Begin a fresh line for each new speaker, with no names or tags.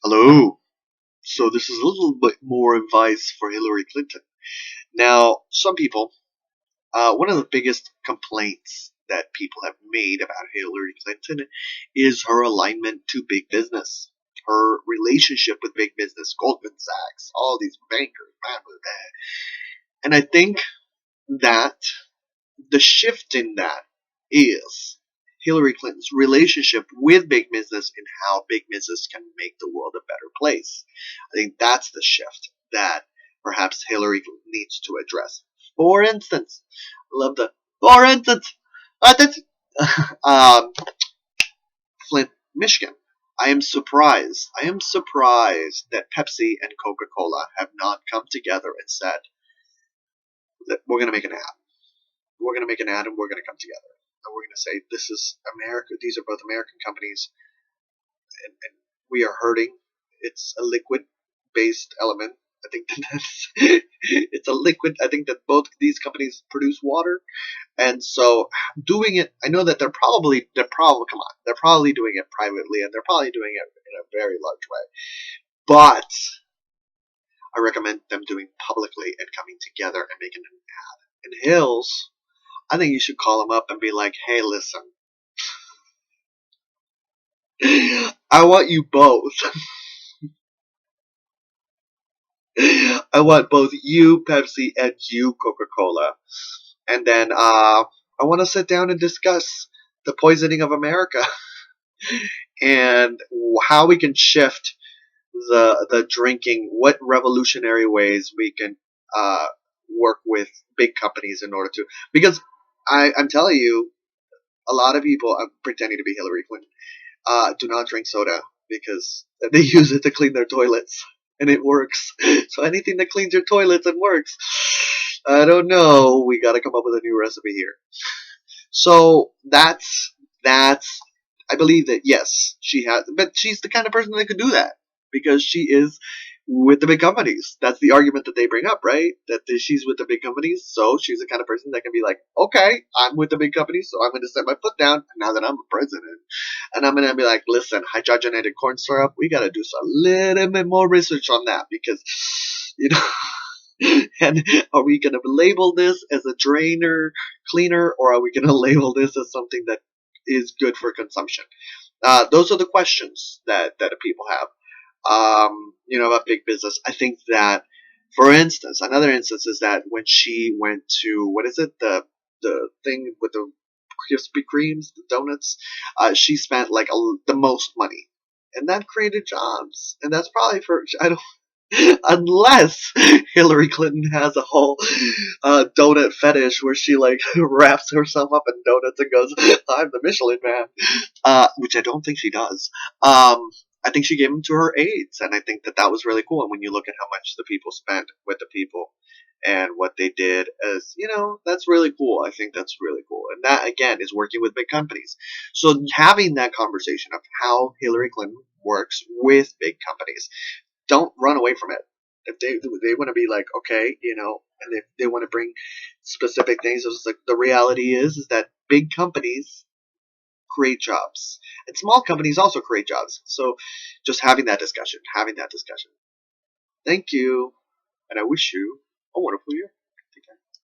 Hello. So this is a little bit more advice for Hillary Clinton. Now, some people, one of the biggest complaints that people have made about Hillary Clinton is her alignment to big business, her relationship with big business, Goldman Sachs, all these bankers, blah, blah, blah. And I think that the shift in that is Hillary Clinton's relationship with big business and how big business can make the world a better place. I think that's the shift that perhaps Hillary needs to address. For instance, I love the for instance, that's, um, Flint, Michigan. I am surprised that Pepsi and Coca Cola have not come together and said that we're going to make an ad. We're going to make an ad and we're going to come together. And we're going to say, this is America. These are both American companies, and we are hurting. It's a liquid based element. I think that's it's a liquid. I think that both these companies produce water, and so doing it. I know that they're probably doing it privately, and they're probably doing it in a very large way. But I recommend them doing publicly and coming together and making an ad. And Hills, I think you should call them up and be like, hey, listen, I want you both. I want both you, Pepsi, and you, Coca-Cola. And then I want to sit down and discuss the poisoning of America and how we can shift the drinking, what revolutionary ways we can work with big companies in order to. Because I'm telling you, a lot of people, I'm pretending to be Hillary Clinton, do not drink soda because they use it to clean their toilets and it works. So anything that cleans your toilets and works, I don't know. We got to come up with a new recipe here. So that's I believe that yes, she has, but she's the kind of person that could do that because she is with the big companies. That's the argument that they bring up, right? That she's with the big companies, so she's the kind of person that can be like, okay, I'm with the big companies, so I'm going to set my foot down now that I'm a president, and I'm going to be like, listen, hydrogenated corn syrup, we got to do a little bit more research on that because, you know. And are we going to label this as a drainer cleaner, or are we going to label this as something that is good for consumption? Those are the questions that people have. About big business. I think that, for instance, another instance is that when she went to what is it, the thing with the Krispy Kremes, the donuts, she spent like the most money, and that created jobs, and that's probably for I don't unless Hillary Clinton has a whole donut fetish where she like wraps herself up in donuts and goes, "I'm the Michelin Man," which I don't think she does. I think she gave them to her aides, and I think that was really cool. And when you look at how much the people spent with the people and what they did, as that's really cool. I think that's really cool, and that again is working with big companies. So having that conversation of how Hillary Clinton works with big companies, don't run away from it. If they want to be like, okay, and if they want to bring specific things, it's like the reality is that big companies create jobs, and small companies also create jobs. So just having that discussion. Thank you, and I wish you a wonderful year.